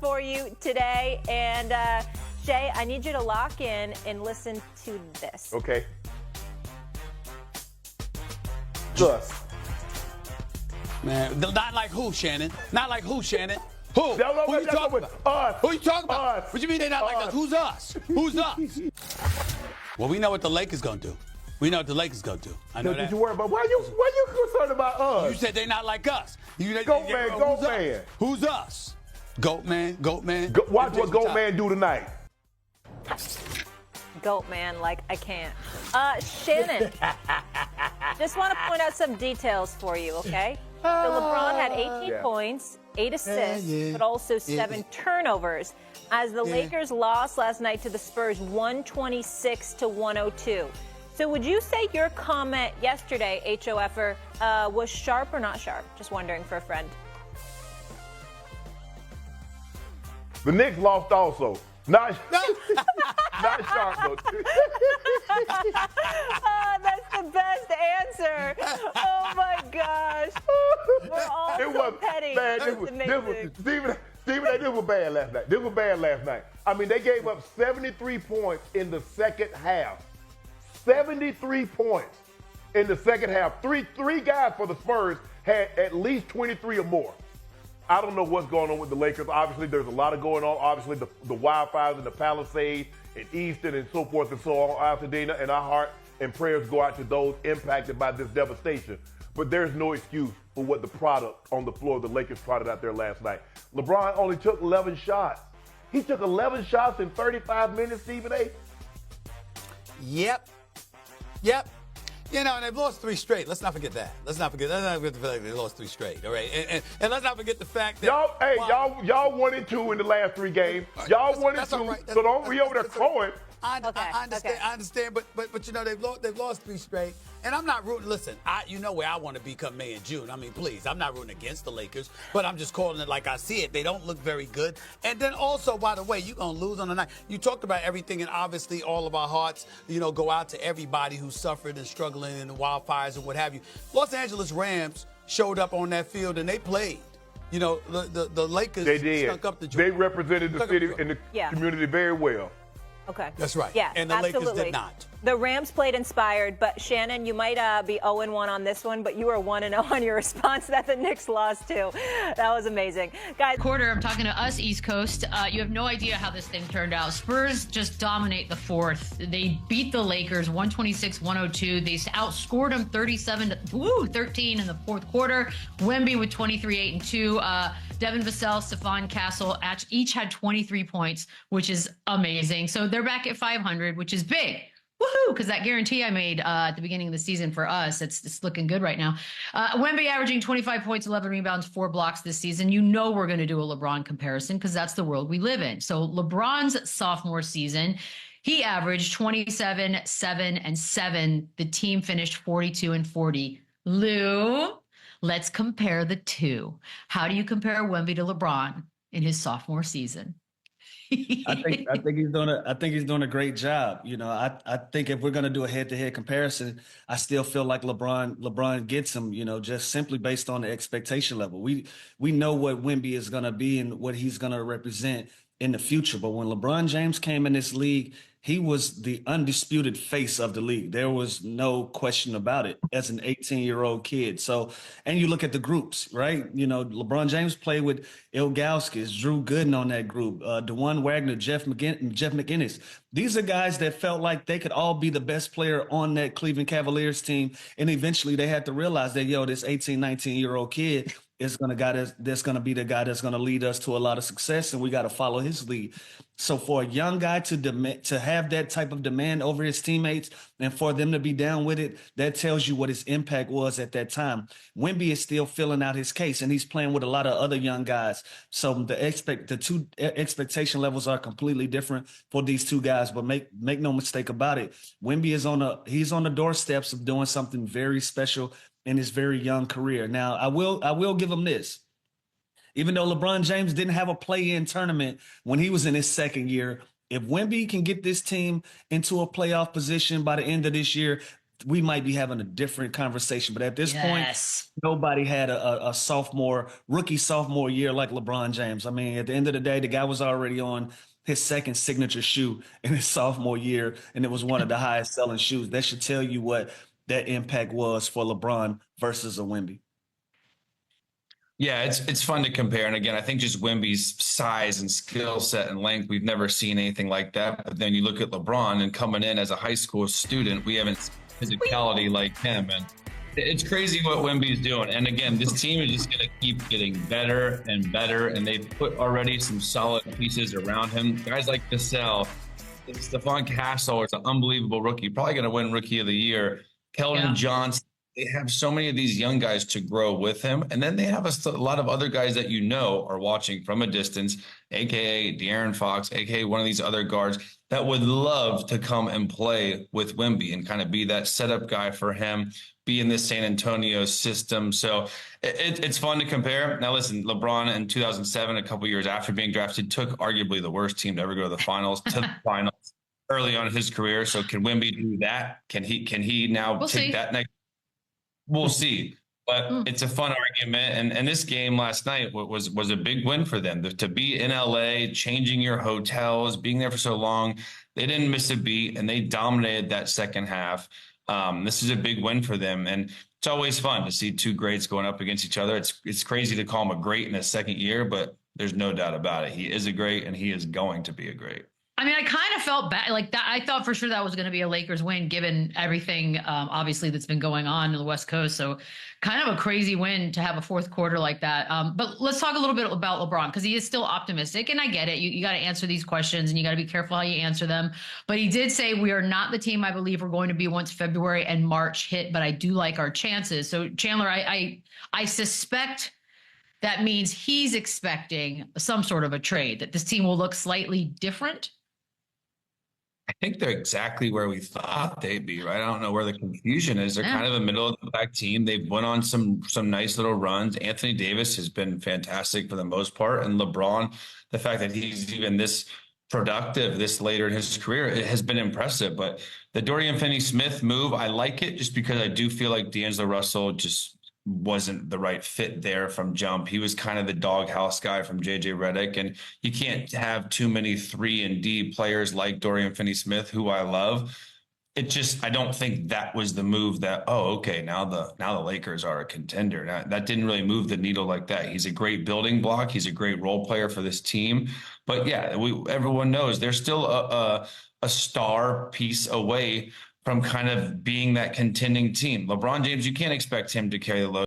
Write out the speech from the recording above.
for you today. And Shay, I need you to lock in and listen to this. Okay. Us. Man, not like who, Shannon? Not like who, Shannon? Who? No, who you talking about? Us. Who you talking about? Us. What you mean they not like us? Who's us? Who's us? Well, we know what the Lakers gonna do. We know what the Lakers gonna do. I know that. Did you worry about why you concerned about us? You said they not like us. Goat man. Who's us? Goat man. Watch what Goat Man do tonight. Goat man, like I can't. Shannon, just want to point out some details for you, okay? So LeBron had 18 points, 8 assists, but also 7 turnovers as the Lakers lost last night to the Spurs 126-102. So would you say your comment yesterday, HOFer, was sharp or not sharp? Just wondering for a friend. The Knicks lost also. Not sharp, though. That's the best answer. Oh, my gosh. We're all so petty. Bad. Stephen, this was bad last night. I mean, they gave up 73 points in the second half. 73 points in the second half. Three guys for the Spurs had at least 23 or more. I don't know what's going on with the Lakers. Obviously, there's a lot going on. Obviously, the wildfires in the Palisades and Easton and so forth and so on. Altadena, and our heart and prayers go out to those impacted by this devastation. But there's no excuse for what the product on the floor of the Lakers trotted out there last night. LeBron only took 11 shots. He took 11 shots in 35 minutes, Stephen A. Yep. You know, and they've lost 3 straight. Let's not forget that. Let's not forget the fact that they lost 3 straight. All right, and let's not forget the fact that y'all 1-2 in the last 3 games. Y'all 1-2, right. So don't be over there crowing. I understand, but you know they've lost 3 straight, and I'm not rooting. Listen, you know where I want to be come May and June. I mean, please, I'm not rooting against the Lakers, but I'm just calling it like I see it. They don't look very good, and then also, by the way, you're gonna lose on the night. You talked about everything, and obviously, all of our hearts, you know, go out to everybody who suffered and struggling in the wildfires and what have you. Los Angeles Rams showed up on that field and they played. You know, the Lakers stunk up the joint. They represented the city and the community very well. Okay. That's right. Yeah, and the absolutely. Lakers did not. The Rams played inspired, but Shannon, you might be 0-1 on this one, but you were 1-0 on your response that the Knicks lost to. That was amazing. Guys. Quarter, I'm talking to us East Coast. You have no idea how this thing turned out. Spurs just dominate the fourth. They beat the Lakers 126-102. They outscored them 37-13 in the fourth quarter. Wemby with 23, 8, and 2. Devin Vassell, Stephon Castle each had 23 points, which is amazing. So they're back at 500, which is big. Woohoo! Because that guarantee I made at the beginning of the season for us, it's looking good right now. Wemby averaging 25 points, 11 rebounds, 4 blocks this season. You know we're going to do a LeBron comparison because that's the world we live in. So LeBron's sophomore season, he averaged 27, 7, and 7. The team finished 42 and 40. Lou, let's compare the two. How do you compare Wemby to LeBron in his sophomore season? I think he's doing a great job. You know, I think if we're going to do a head-to-head comparison, I still feel like LeBron gets him, you know, just simply based on the expectation level. We know what Wemby is going to be and what he's going to represent in the future. But when LeBron James came in this league, he was the undisputed face of the league. There was no question about it as an 18-year-old kid. So, and you look at the groups, right? You know, LeBron James played with Ilgauskas, Drew Gooden on that group, DeJuan Wagner, Jeff McInnes. These are guys that felt like they could all be the best player on that Cleveland Cavaliers team. And eventually they had to realize that, this 18, 19-year-old kid is going to be the guy that's going to lead us to a lot of success, and we got to follow his lead. So for a young guy to have that type of demand over his teammates and for them to be down with it, that tells you what his impact was at that time. Wemby is still filling out his case, and he's playing with a lot of other young guys. So the two expectation levels are completely different for these two guys. But make no mistake about it, Wemby is he's on the doorsteps of doing something very special in his very young career. Now, I will give him this. Even though LeBron James didn't have a play-in tournament when he was in his second year, if Wemby can get this team into a playoff position by the end of this year, we might be having a different conversation. But at this point, Yes. nobody had a rookie sophomore year like LeBron James. I mean, at the end of the day, the guy was already on his second signature shoe in his sophomore year, and it was one of the highest selling shoes. That should tell you what that impact was for LeBron versus a Wemby. Yeah, it's fun to compare. And again, I think just Wemby's size and skill set and length, we've never seen anything like that. But then you look at LeBron, and coming in as a high school student, we haven't seen physicality like him. And it's crazy what Wemby's doing. And again, this team is just going to keep getting better and better. And they've put already some solid pieces around him. Guys like Vassell, Stephon Castle is an unbelievable rookie, probably going to win Rookie of the Year. Keldon Johnson. They have so many of these young guys to grow with him. And then they have a lot of other guys that are watching from a distance, a.k.a. De'Aaron Fox, a.k.a. one of these other guards that would love to come and play with Wemby and kind of be that setup guy for him, be in this San Antonio system. So it's fun to compare. Now, listen, LeBron in 2007, a couple years after being drafted, took arguably the worst team to ever go to the finals, to the finals early on in his career. So can Wemby do that? Can he now take that next? We'll see, but it's a fun argument. And this game last night was a big win for them. To be in LA, changing your hotels, being there for so long, they didn't miss a beat, and they dominated that second half. This is a big win for them, and it's always fun to see two greats going up against each other. It's crazy to call him a great in his second year, but there's no doubt about it. He is a great, and he is going to be a great. I mean, I kind of felt bad like that. I thought for sure that was going to be a Lakers win, given everything, obviously, that's been going on the West Coast. So kind of a crazy win to have a fourth quarter like that. But let's talk a little bit about LeBron, because he is still optimistic. And I get it. You got to answer these questions, and you got to be careful how you answer them. But he did say, we are not the team I believe we're going to be once February and March hit, but I do like our chances. So Chandler, I suspect that means he's expecting some sort of a trade, that this team will look slightly different. I think they're exactly where we thought they'd be, right? I don't know where the confusion is. They're kind of a middle of the pack team. They've went on some nice little runs. Anthony Davis has been fantastic for the most part. And LeBron, the fact that he's even this productive this later in his career, it has been impressive. But the Dorian Finney-Smith move, I like it just because I do feel like D'Angelo Russell just wasn't the right fit there from jump. He was kind of the doghouse guy from JJ Redick, and you can't have too many 3-and-D players like Dorian Finney-Smith, who I love. I don't think that was the move that, now the Lakers are a contender. That didn't really move the needle like that. He's a great building block. He's a great role player for this team. But yeah, everyone knows they're still a star piece away from kind of being that contending team. LeBron James, you can't expect him to carry the load